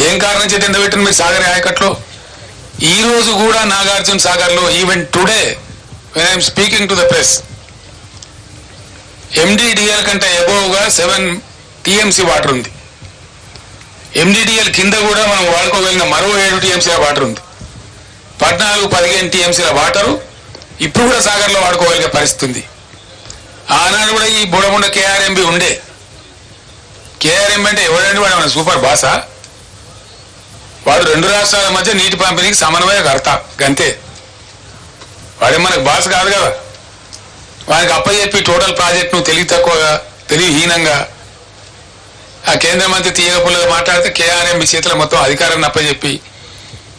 ఏం కారణం చేత ఎండబెట్టిన మీరు సాగర్ ఆయకట్లో? ఈ రోజు కూడా నాగార్జున సాగర్లో even today when I'm speaking to the press MDDL కంటే అబోవ్గా 7 TMC వాటర్ ఉంది. ఎండిడిఎల్ కింద కూడా మనం వాడుకోగలిగిన మరో 7 TMC వాటర్ ఉంది. 14-15 TMC వాటరు ఇప్పుడు కూడా సాగర్లో వాడుకోగలిగే పరిస్థితి ఉంది. ఆనాడు కూడా ఈ బుడముండ KRMB ఉండే. KRMB అంటే ఎవరండి? వాడు మన సూపర్ బాసా? వాడు 2 రాష్ట్రాల మధ్య నీటి పంపిణీకి సమన్వయకర్త గంతే. వాడే మనకు బాస కాదు కదా. వానికి అప్పచెప్పి టోటల్ ప్రాజెక్టును తెలివి తక్కువగా, తెలివిహీనంగా ఆ కేంద్ర మంత్రి తీయగపుల్లగా మాట్లాడితే KRMB చేతుల మొత్తం అధికారాన్ని అప్పచెప్పి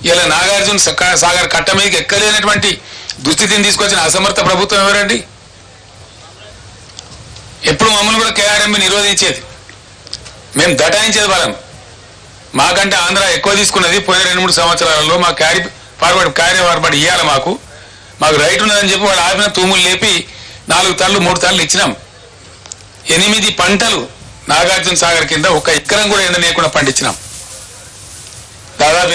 ఇలా నాగార్జున సాగర్ కట్ట మీదకి ఎక్కలేనటువంటి దుస్థితిని తీసుకొచ్చిన అసమర్థ ప్రభుత్వం ఎవరండి? ఎప్పుడు మమ్మల్ని కూడా KRMB నిరోధించేది, మేము దటాయించేది వాళ్ళను. మాకంటే ఆంధ్ర ఎక్కువ తీసుకున్నది పోయిన 2-3 సంవత్సరాలలో. మా క్యారీ ఫార్వర్డ్ ఇవ్వాలి, మాకు రైట్ ఉన్నదని చెప్పి వాళ్ళు ఆపిన తూములు లేపి 4 తళ్ళు 3 తళ్ళు ఇచ్చినాం. 8 పంటలు నాగార్జున సాగర్ కింద 1 ఎకరం కూడా ఎండనీయకుండా పండించినాం. దాదాపు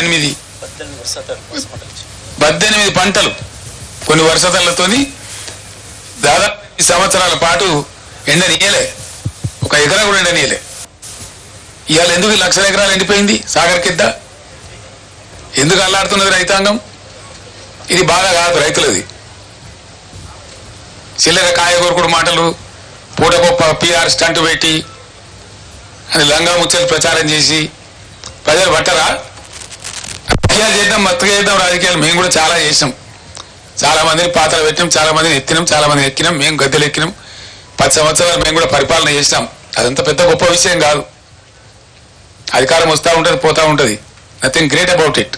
18 పంటలు కొన్ని వర్షతలతోని దాదాపు 2 సంవత్సరాల పాటు ఎండనీయలే, 1 ఎకరం కూడా ఎండనీయలే. ఇవాళ ఎందుకు 1,00,000 ఎకరాలు ఎండిపోయింది సాగర్ కింద? ఎందుకు అల్లాడుతున్నది రైతాంగం? ఇది బాధ కాదు రైతులది. చిల్లర కాయగూరకుడు మాటలు, పూటగొప్ప PR స్టంట్ పెట్టి అని లంగా ముచ్చలు ప్రచారం చేసి ప్రజలు పట్టరా? రాజకీయాలు చేద్దాం, మత్తుగా చేద్దాం రాజకీయాలు. మేము కూడా చాలా చేసినాం. చాలా మందిని పాత్రలు పెట్టినాం, చాలా మందిని ఎత్తినాం, చాలా మందిని ఎక్కినాం, మేము గద్దెలు ఎక్కినాం. 10 సంవత్సరాలు మేము కూడా పరిపాలన చేసినాం. అదంత పెద్ద గొప్ప విషయం కాదు. అధికారం వస్తూ ఉంటుంది, పోతూ ఉంటుంది, నథింగ్ గ్రేట్ అబౌట్ ఇట్.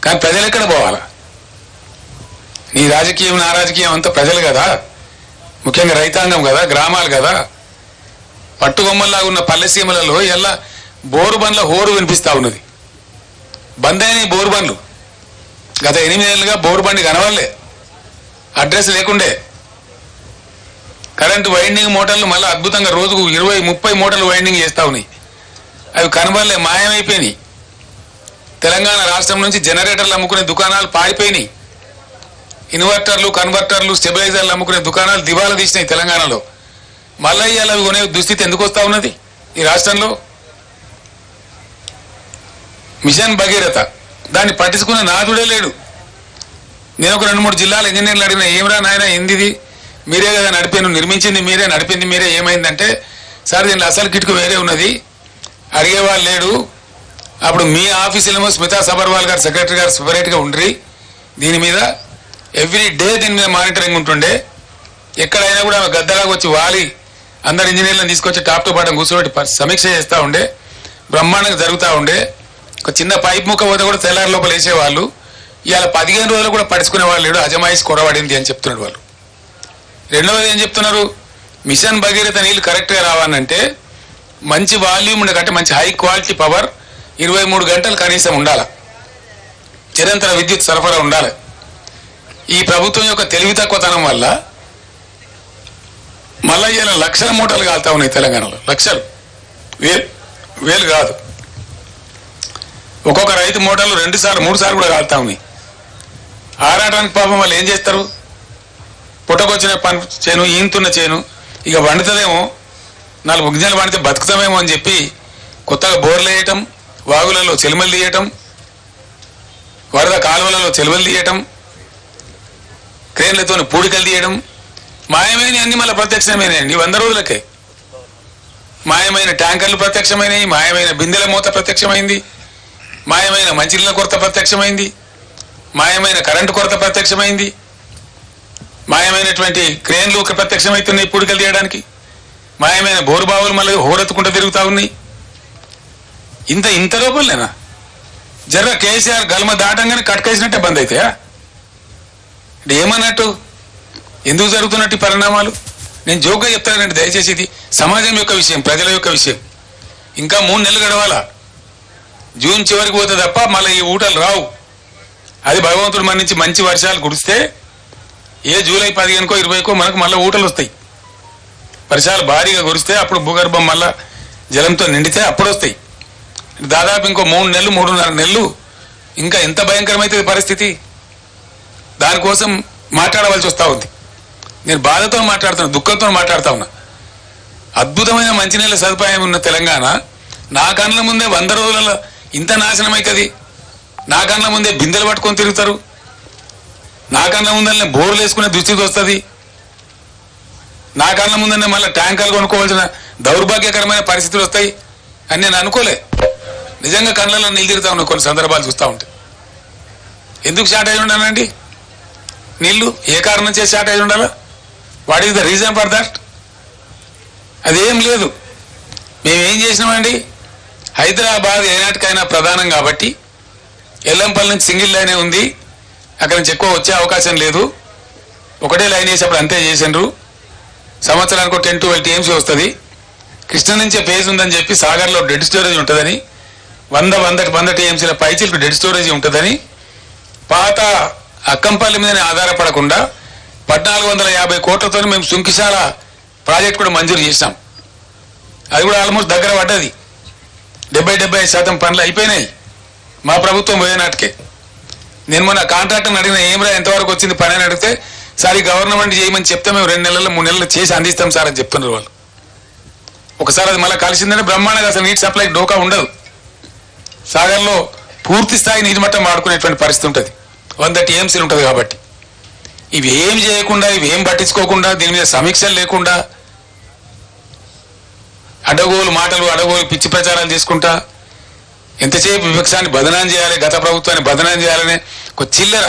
కానీ ప్రజలు ఎక్కడ పోవాలా? నీ రాజకీయం నా రాజకీయం అంతా ప్రజలు కదా, ముఖ్యంగా రైతాంగం కదా, గ్రామాలు కదా. పట్టుగొమ్మల్లాగా ఉన్న పల్లెసీమలలో ఎలా బోరు బండ్ల హోరు వినిపిస్తూ ఉన్నది. బంద్ అయినాయి బోరు బండ్లు. గత 8 ఏళ్ళుగా బోరు బండి కనవల్లే, అడ్రస్ లేకుండే. కరెంటు వైండింగ్ మోటార్లు మళ్ళీ అద్భుతంగా రోజుకు 20-30 మోటార్లు వైండింగ్ చేస్తూ ఉన్నాయి. అవి కనబడలే, మాయమైపోయినాయి. తెలంగాణ రాష్ట్రం నుంచి జనరేటర్లు అమ్ముకునే దుకాణాలు పారిపోయినాయి. ఇన్వర్టర్లు, కన్వర్టర్లు, స్టెబిలైజర్లు అమ్ముకునే దుకాణాలు దివాలా తీసినాయి తెలంగాణలో. మళ్ళీ ఇవాళ అవి కొనే దుస్థితి ఎందుకు వస్తూ ఉన్నది ఈ రాష్ట్రంలో? మిషన్ భగీరథ దాన్ని పట్టించుకునే నాదుడే లేడు. నేను ఒక 2-3 జిల్లాల ఇంజనీర్లు అడిగిన, ఏమరా నాయన ఏందిది, మీరే కదా నడిపాను, నిర్మించింది మీరే, నడిపింది మీరే, ఏమైందంటే సార్ దీనిలో అసలు కిటుకు వేరే ఉన్నది, అడిగేవాళ్ళు లేడు. అప్పుడు మీ ఆఫీసులేమో స్మితా సబర్వాల్ గారు సెక్రటరీ గారు సెపరేట్గా ఉండ్రి, దీని మీద ఎవ్రీ డే దీని మీద మానిటరింగ్ ఉంటుండే. ఎక్కడైనా కూడా గద్దలాగా వచ్చి వాలి అందరు ఇంజనీర్లను తీసుకొచ్చి టాప్ టు బాటం కూర్చోబెట్టి సమీక్ష చేస్తూ ఉండే, బ్రహ్మాండంగా జరుగుతూ ఉండే. ఒక చిన్న పైప్ ముక్క పోతే కూడా తెల్లారి లోపల వేసేవాళ్ళు. ఇవాళ 15 రోజులు కూడా పడుచుకునే వాళ్ళు లేడు, అజమాయిష్ కొరబడింది అని చెప్తున్నాడు వాళ్ళు. రెండవది ఏం చెప్తున్నారు, మిషన్ భగీరథ నీళ్ళు కరెక్ట్గా రావాలంటే మంచి వాల్యూమ్ ఉండకంటే మంచి హై క్వాలిటీ పవర్ 23 గంటలు కనీసం ఉండాలి, నిరంతర విద్యుత్ సరఫరా ఉండాలి. ఈ ప్రభుత్వం యొక్క తెలివి తక్కువతనం వల్ల మళ్ళీ ఇలా 1,00,000 మూటలు కాలుతా ఉన్నాయి తెలంగాణలో. 1,00,000, వేలు కాదు. ఒక్కొక్క రైతు మూటలు 2 సార్లు 3 సార్లు కూడా కాలుతా ఉన్నాయి. ఆరాటానికి పాపం వాళ్ళు ఏం చేస్తారు? పుట్టకొచ్చిన చేను, ఈంతున్న చేను ఇక వండుతుందేమో, 4 గింజలు పండితే బతుకుతామేమో అని చెప్పి కొత్తగా బోర్లు వేయటం, వాగులలో చెలుమలు తీయటం, వరద కాలువలలో చెలుమలు తీయటం, క్రేన్లతో పూడికలు తీయడం, మాయమైన అన్ని మళ్ళీ ప్రత్యక్షమైనాయండి 100 రోజులకే. మాయమైన ట్యాంకర్లు ప్రత్యక్షమైనవి, మాయమైన బిందెల మూత ప్రత్యక్షమైంది, మాయమైన మంచినీళ్ళ కొరత ప్రత్యక్షమైంది, మాయమైన కరెంటు కొరత ప్రత్యక్షమైంది, మాయమైనటువంటి క్రేన్లు ప్రత్యక్షమవుతున్నాయి పూడికలు తీయడానికి, మాయమైన బోరుబావులు మళ్ళీ హోరెత్తుకుంటూ తిరుగుతూ ఉన్నాయి. ఇంత లోపలేనా? జర్ర కేసీఆర్ గల్మ దాటంగానే కట్కేసినట్టే బంద్ అవుతాయా? అంటే ఏమన్నట్టు? ఎందుకు జరుగుతున్నట్టు పరిణామాలు? నేను జోక్గా చెప్తానండి, దయచేసి ఇది సమాజం యొక్క విషయం, ప్రజల యొక్క విషయం. ఇంకా 3 నెలలు గడవాలా, జూన్ చివరికి పోతే తప్ప మళ్ళీ ఈ ఊటలు రావు. అది భగవంతుడు మన నుంచి మంచి వర్షాలు కురిస్తే ఏ జూలై 15కో 20కో మనకు మళ్ళీ ఊటలు వస్తాయి. వర్షాలు భారీగా కురిస్తే అప్పుడు భూగర్భం మళ్ళా జలంతో నిండితే అప్పుడు వస్తాయి. దాదాపు ఇంకో 3 నెలలు 3.5 నెలలు ఇంకా ఎంత భయంకరమైతుంది పరిస్థితి. దానికోసం మాట్లాడవలసి వస్తూ ఉంది. నేను బాధతో మాట్లాడుతున్నా, దుఃఖంతో మాట్లాడుతూ ఉన్నా. అద్భుతమైన మంచినీళ్ళ సదుపాయం ఉన్న తెలంగాణ నా కళ్ళ ముందే 100 రోజులలో ఇంత నాశనం అవుతుంది. నా కళ్ళ ముందే బిందెలు పట్టుకొని తిరుగుతారు. నా కళ్ళ ముందరనే బోర్లు వేసుకునే దుస్థితి వస్తుంది. నా కళ్ళ ముందరనే మళ్ళీ ట్యాంకర్లు కొనుక్కోవాల్సిన దౌర్భాగ్యకరమైన పరిస్థితులు వస్తాయి అని నేను అనుకోలే. నిజంగా కళ్ళలో నీళ్ళు తిరుగుతా ఉన్నాయి కొన్ని సందర్భాలు చూస్తూ ఉంటే. ఎందుకు షార్టేజ్ ఉండాలండి నీళ్లు? ఏ కారణం చేసి షార్టేజ్ ఉండాలా? What is the reason for that? అదేం లేదు. మేమేం చేసినామండి, హైదరాబాద్ ఏనాటికైనా ప్రధానం కాబట్టి ఎల్లంపల్లి నుంచి సింగిల్ లైనే ఉంది, అక్కడి నుంచి ఎక్కువ వచ్చే అవకాశం లేదు. ఒకటే లైన్ వేసేప్పుడు అంతే చేసిండ్రు. సంవత్సరానికి 10-12 TMC వస్తుంది. కృష్ణ నుంచే ఫేజ్ ఉందని చెప్పి సాగర్లో డెడ్ స్టోరేజ్ ఉంటుందని, 100 TMCల పైచిలకు డెడ్ స్టోరేజ్ ఉంటుందని, పాత అక్కంపల్లి మీదనే ఆధారపడకుండా 1450 కోట్లతో మేము సుంకిశాల ప్రాజెక్ట్ కూడా మంజూరు చేసినాం. అది కూడా ఆల్మోస్ట్ దగ్గర పడ్డది. 70-75% పనులు అయిపోయినాయి మా ప్రభుత్వం పోయేనాటికే. నేను మొన్న కాంట్రాక్టర్ని అడిగిన, ఏమరా ఎంతవరకు వచ్చింది పని అని అడిగితే, సార్ గవర్నమెంట్ చేయమని చెప్తే మేము 2 నెలలు 3 నెలలు చేసి అందిస్తాం సార్ అని చెప్తున్నారు వాళ్ళు. ఒకసారి అది మళ్ళీ కలిసిందంటే బ్రహ్మాండంగా అసలు నీటి సప్లై డోకా ఉండదు. సాగర్లో పూర్తి స్థాయి నీటి మట్టం వాడుకునేటువంటి పరిస్థితి ఉంటుంది. 100 TMCలు ఉంటుంది కాబట్టి. ఇవి ఏం చేయకుండా, ఇవి ఏం పట్టించుకోకుండా, దీని మీద సమీక్షలు లేకుండా అడగోలు మాటలు, అడగోలు పిచ్చి ప్రచారాలు చేసుకుంటా ఎంతసేపు విపక్షాన్ని బదనాం చేయాలి, గత ప్రభుత్వాన్ని బదనాం చేయాలనే ఒక చిల్లర